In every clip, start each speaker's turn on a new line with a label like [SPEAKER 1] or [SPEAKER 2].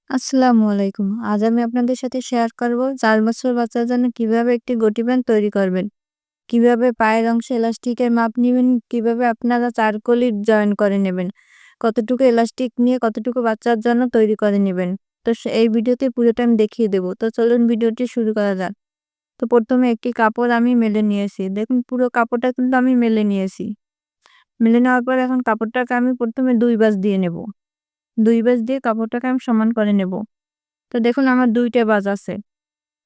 [SPEAKER 1] আসসালামু আলাইকুম। আজ আমি আপনাদের সাথে শেয়ার করব ৪ বছর বাচ্চার জন্য কিভাবে একটি গটি ব্যান্ড তৈরি করবেন। কিভাবে পায়ের অংশে এলাস্টিকের মাপ নিবেন, কিভাবে আপনারা ৪ কলি জয়েন করে নেবেন। কতটুকু এলাস্টিক নিয়ে কতটুকু বাচ্চার জন্য তৈরি করে নিবেন। তো এই ভিডিওতে পুরোটা আমি দেখিয়ে দেব। তো চলুন ভিডিওটি শুরু করা যাক। তো ১ম এ একটি কাপড় আমি মেলে নিয়েছি। দেখুন পুরো কাপড়টা কিন্তু আমি মেলে নিয়েছি। মেলে নেওয়ার পর এখন কাপড়টাকে আমি ১ম এ ২ ভাঁজ দিয়ে নেব। ২ ভাঁজ দিয়ে কাপড়টাকে আমি সমান করে নেব। তো দেখুন আমার ২ টা ভাঁজ আছে।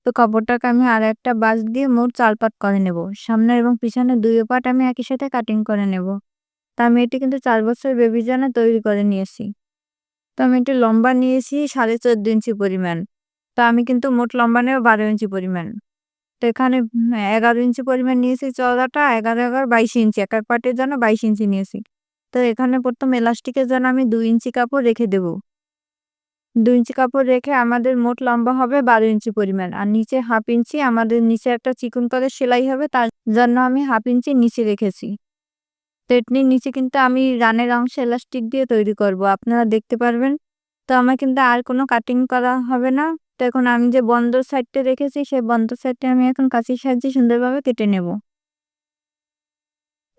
[SPEAKER 1] তো কাপড়টাকে আমি আরেকটা ভাঁজ দিয়ে মোট ৪ পার্ট করে নেব। সামনের এবং পিছনের ২ পার্ট আমি একই সাথে কাটিং করে নেব। তো আমি এটি কিন্তু ৪ বছর বেবির জন্য তৈরি করে নিয়েছি। তো আমি এটি লম্বা নিয়েছি ১৪.৫ ইঞ্চি পরিমাণ। তো আমি কিন্তু মোট লম্বা নেব ১২ ইঞ্চি পরিমাণ। তো এখানে ১১ ইঞ্চি পরিমাণ নিয়েছি চওড়াটা, ১১, ১১ ২২ ইঞ্চি। এক এক পার্টের জন্য ২২ ইঞ্চি নিয়েছি। তো এখানে ১ম এলাস্টিকের জন্য আমি ২ ইঞ্চি কাপড় রেখে দেব। ২ ইঞ্চি কাপড় রেখে আমাদের মোট লম্বা হবে ১২ ইঞ্চি পরিমাণ। আর নিচে 1/2 ইঞ্চি আমাদের নিচে একটা চিকন করে সেলাই হবে, তার জন্য আমি 1/2 ইঞ্চি নিচে রেখেছি। তো এটির নিচে কিন্তু আমি রানের অংশ এলাস্টিক দিয়ে তৈরি করব। আপনারা দেখতে পারবেন। তো আমার কিন্তু আর কোনো কাটিং করা হবে না। তো এখন আমি যে বন্ধ সাইডটা রেখেছি সেই বন্ধ সাইডটা আমি এখন কাঁচির সাহায্যে সুন্দরভাবে কেটে নেব।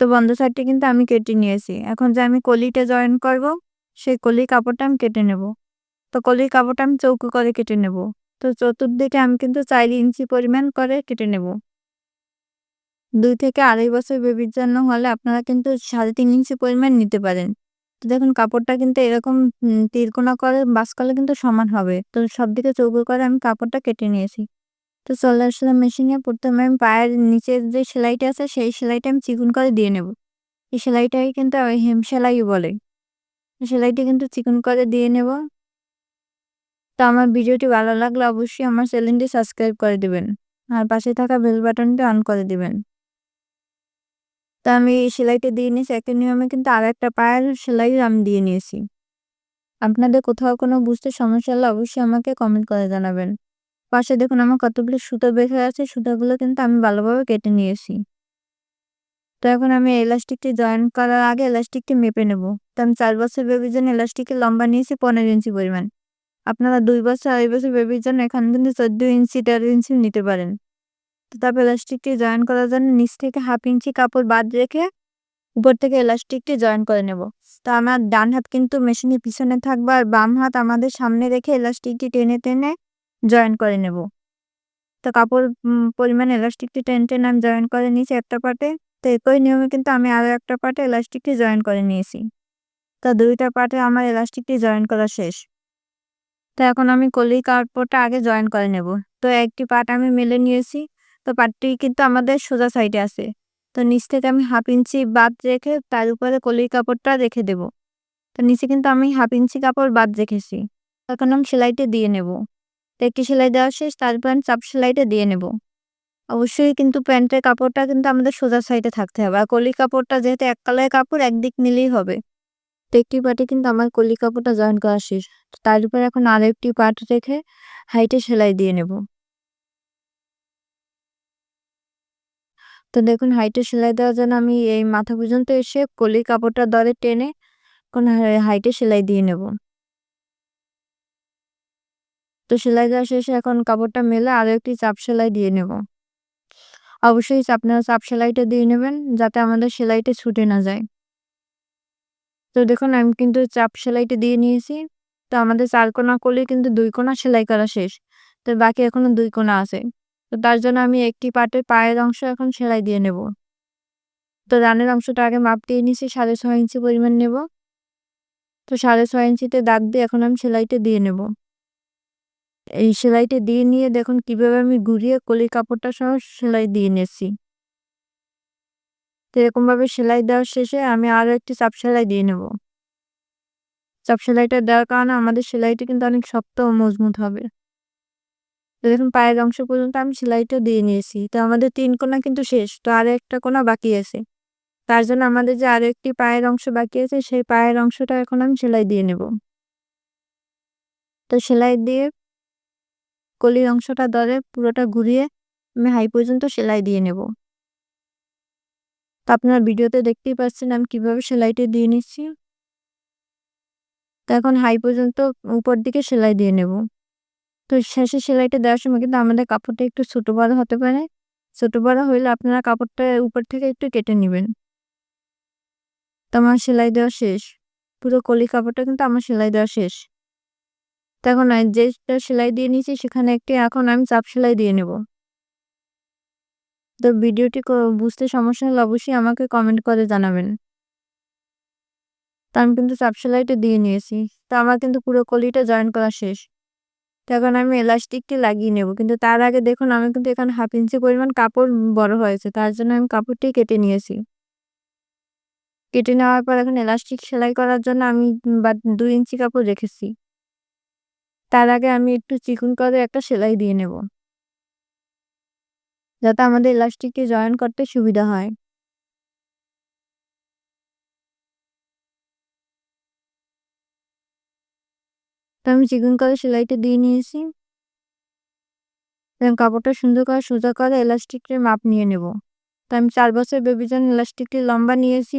[SPEAKER 1] তো বন্ধ সাইডটা কিন্তু আমি কেটে নিয়েছি। এখন যে আমি কলিটা জয়েন করব, সেই কলির কাপড়টা আমি কেটে নেব। তো কলির কাপড়টা আমি চৌকো করে কেটে নেব। তো চতুর্দিকে আমি কিন্তু ৪ ইঞ্চি পরিমাণ করে কেটে নেব। ২ থেকে ২.৫ বছর বেবির জন্য হলে আপনারা কিন্তু ৩.৫ ইঞ্চি পরিমাণ নিতে পারেন। তো দেখুন কাপড়টা কিন্তু এরকম তিরকোনা করে ভাঁজ করলে কিন্তু সমান হবে। তো সবদিকে চৌকো করে আমি কাপড়টা কেটে নিয়েছি। তো চলে আসলাম মেশিনে। ১ম এ আমি পায়ের নিচের যে সেলাইটা আছে সেই সেলাইটা আমি চিকন করে দিয়ে নেব। এই সেলাইটাই কিন্তু হেম সেলাই বলে। সেলাইটা কিন্তু চিকন করে দিয়ে নেব। তো আমার ভিডিওটি ভালো লাগলে অবশ্যই আমার চ্যানেলটি সাবস্ক্রাইব করে দিবেন। আর পাশে থাকা বেল বাটনটি অন করে দিবেন। তো আমি এই সেলাইটা দিয়ে নিয়েছি। একই নিয়মে কিন্তু আরেকটা পায়ের সেলাইও আমি দিয়ে নিয়েছি। আপনাদের কোথাও কোনো বুঝতে সমস্যা হলে অবশ্যই আমাকে কমেন্ট করে জানাবেন। পাশে দেখুন আমার কতগুলো সুতো বের হয়ে আছে। সুতাগুলো কিন্তু আমি ভালোভাবে কেটে নিয়েছি। তো এখন আমি এলাস্টিকটি জয়েন করার আগে এলাস্টিকটি মেপে নেব। তো আমি ৪ বছর বেবির জন্য এলাস্টিকের লম্বা নিয়েছি ১৫ ইঞ্চি পরিমাণ। আপনারা ২ বছর, ২.৫ বছর বেবির জন্য এখানে কিন্তু ১৪ ইঞ্চি, ১৩ ইঞ্চিও নিতে পারেন। তো তারপর এলাস্টিকটি জয়েন করার জন্য নিচ থেকে 1/2 ইঞ্চি কাপড় বাদ রেখে উপর থেকে এলাস্টিকটি জয়েন করে নেব। তো আমার ডান হাত কিন্তু মেশিনের পিছনে থাকবে আর বাম হাত আমাদের সামনে রেখে এলাস্টিকটি টেনে, টেনে জয়েন করে নেব। তো কাপড় পরিমাণ এলাস্টিকটি টেনে, টেনে আমি জয়েন করে নিয়েছি একটা পার্টে। তো একই নিয়মে কিন্তু আমি আরো একটা পার্টে এলাস্টিকটি জয়েন করে নিয়েছি। তো ২ টা পার্টে আমার এলাস্টিকটি জয়েন করা শেষ। তো এখন আমি কলি কাপড়টা আগে জয়েন করে নেব। তো একটি পার্ট আমি মেলে নিয়েছি। তো পার্টটি কিন্তু আমাদের সোজা সাইডে আছে। তো নিচ থেকে আমি 1/2 ইঞ্চি বাদ রেখে তার উপরে কলির কাপড়টা রেখে দেব। তো নিচে কিন্তু আমি 1/2 ইঞ্চি কাপড় বাদ রেখেছি। এখন আমি সেলাইটা দিয়ে নেব। তো একটি সেলাই দেওয়া শেষ, তারপর আমি চাপ সেলাইটা দিয়ে নেব। অবশ্যই কিন্তু প্যান্টের কাপড়টা কিন্তু আমাদের সোজা সাইডে থাকতে হবে। আর কলির কাপড়টা যেহেতু এক কালারের কাপড় একদিক নিলেই হবে। তো একটি পার্টে কিন্তু আমার কলি কাপড়টা জয়েন করা শেষ। তো তার উপরে এখন আরেকটি পার্ট রেখে হাইটে সেলাই দিয়ে নেব। তো দেখুন হাইটে সেলাই দেওয়ার জন্য আমি এই মাথা পর্যন্ত এসে কলির কাপড়টা ধরে টেনে এখন হাইটে সেলাই দিয়ে নেব। তো সেলাই দেওয়া শেষে এখন কাপড়টা মেলে আরো একটি চাপ সেলাই দিয়ে নেব। অবশ্যই আপনারা চাপ সেলাইটা দিয়ে নেবেন যাতে আমাদের সেলাইটা ছুটে না যায়। তো দেখুন আমি কিন্তু চাপ সেলাইটা দিয়ে নিয়েছি। তো আমাদের ৪ কোনা কলি কিন্তু ২ কোনা সেলাই করা শেষ। তো বাকি এখনো ২ কোনা আছে। তো তার জন্য আমি একটি পার্টের পায়ের অংশ এখন সেলাই দিয়ে নেব। তো রানের অংশটা আগে মাপ দিয়ে নিয়েছি ৬.৫ ইঞ্চি পরিমাণ নেব। তো ৬.৫ ইঞ্চিতে দাগ দিয়ে এখন আমি সেলাইটা দিয়ে নেব। এই সেলাইটা দিয়ে নিয়ে দেখুন কিভাবে আমি ঘুরিয়ে কলির কাপড়টা সহ সেলাই দিয়ে নিয়েছি। তো এরকমভাবে সেলাই দেওয়া শেষে আমি আরো একটি চাপ সেলাই দিয়ে নেব। চাপ সেলাইটা দেওয়ার কারণে আমাদের সেলাইটা কিন্তু অনেক শক্ত ও মজবুত হবে। তো দেখুন পায়ের অংশ পর্যন্ত আমি সেলাইটা দিয়ে নিয়েছি। তো আমাদের ৩ কোনা কিন্তু শেষ। তো আরো একটা কোনা বাকি আছে। তার জন্য আমাদের যে আরো একটি পায়ের অংশ বাকি আছে সেই পায়ের অংশটা এখন আমি সেলাই দিয়ে নেব। তো সেলাই দিয়ে কলির অংশটা ধরে পুরোটা ঘুরিয়ে আমি হাই পর্যন্ত সেলাই দিয়ে নেব। তো আপনারা ভিডিওতে দেখতেই পাচ্ছেন আমি কিভাবে সেলাইটা দিয়ে নিচ্ছি। তো এখন হাই পর্যন্ত উপর দিকে সেলাই দিয়ে নেব। তো শেষে সেলাইটা দেওয়ার সময় কিন্তু আমাদের কাপড়টা একটু ছোট বড় হতে পারে। ছোট বড় হইলে আপনারা কাপড়টা উপর থেকে একটু কেটে নিবেন। তো আমার সেলাই দেওয়া শেষ। পুরো কলি কাপড়টা কিন্তু আমার সেলাই দেওয়া শেষ। তো এখন যেটা সেলাই দিয়ে নিয়েছি সেখানে একটি এখন আমি চাপ সেলাই দিয়ে নেব। তো ভিডিওটি বুঝতে সমস্যা হলে অবশ্যই আমাকে কমেন্ট করে জানাবেন। তো আমি কিন্তু চাপ সেলাইটা দিয়ে নিয়েছি। তো আমার কিন্তু পুরো কলিটা জয়েন করা শেষ। তো এখন আমি এলাস্টিকটি লাগিয়ে নেব। কিন্তু তার আগে দেখুন আমি কিন্তু এখানে 1/2 ইঞ্চি পরিমাণ কাপড় বড় হয়েছে। তার জন্য আমি কাপড়টি কেটে নিয়েছি। কেটে নেওয়ার পর এখন এলাস্টিক সেলাই করার জন্য আমি 2 ইঞ্চি কাপড় রেখেছি। তার আগে আমি একটু চিকন করে একটা সেলাই দিয়ে নেব। যাতে আমাদের এলাস্টিকটি জয়েন করতে সুবিধা হয়। তো আমি চিকন করে সেলাইটা দিয়ে নিয়েছি। এখন কাপড়টা সুন্দর করে সোজা করে এলাস্টিকটির মাপ নিয়ে নেব। তো আমি 4 বছর বেবির জন্য এলাস্টিকটি লম্বা নিয়েছি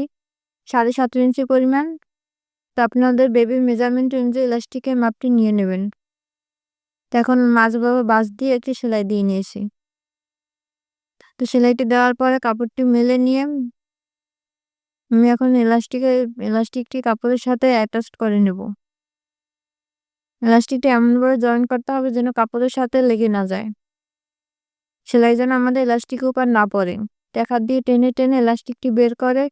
[SPEAKER 1] 17.5 ইঞ্চি পরিমাণ। তো আপনাদের বেবির মেজারমেন্ট অনুযায়ী এলাস্টিকের মাপটি নিয়ে নেবেন। তো এখন মাঝ বরাবর বাঁশ দিয়ে একটি সেলাই দিয়ে নিয়েছি। তো সেলাইটি দেওয়ার পরে কাপড়টি মেলে নিয়ে আমি এখন এলাস্টিকটি কাপড়ের সাথে অ্যাটাচ করে নেব। এলাস্টিকটি এমনভাবে জয়েন করতে হবে যেন কাপড়ের সাথে লেগে না যায়। সেলাই যেন আমাদের এলাস্টিকের উপর না পড়ে। এক হাত দিয়ে টেনে টেনে এলাস্টিকটি বের করে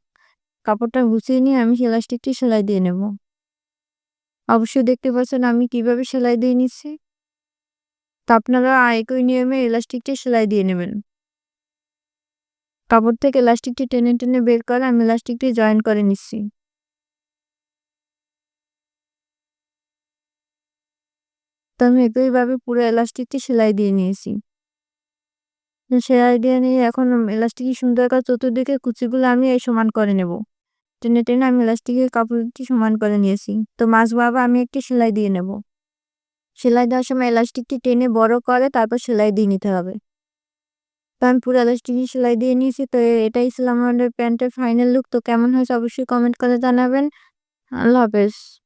[SPEAKER 1] কাপড়টা গুছিয়ে নিয়ে আমি এলাস্টিকটি সেলাই দিয়ে নেব। অবশ্যই দেখতে পাচ্ছেন আমি কিভাবে সেলাই দিয়ে নিচ্ছি। তো আপনারা একই নিয়মে এলাস্টিকটি সেলাই দিয়ে নেবেন। কাপড় থেকে এলাস্টিকটি টেনে টেনে বের করে আমি এলাস্টিকটি জয়েন করে নিচ্ছি। তো আমি একইভাবে পুরো এলাস্টিকটি সেলাই দিয়ে নিয়েছি। সেলাই দিয়ে নিয়ে এখন এলাস্টিকটি সুন্দর করে চতুর্দিকে কুচিগুলো আমি সমান করে নেব। টেনে টেনে আমি এলাস্টিকের কাপড়টি সমান করে নিয়েছি। তো মাঝ বরাবর আমি একটি সেলাই দিয়ে নেব। সেলাই দেওয়ার সময় এলাস্টিকটি টেনে বড় করে তারপর সেলাই দিয়ে নিতে হবে। তো আমি পুরো এলাস্টিকই সেলাই দিয়ে নিয়েছি। তো এটাই ছিল আমাদের প্যান্টের ফাইনাল লুক। তো কেমন হয়েছে অবশ্যই কমেন্ট করে জানাবেন। আল্লাহ হাফেজ।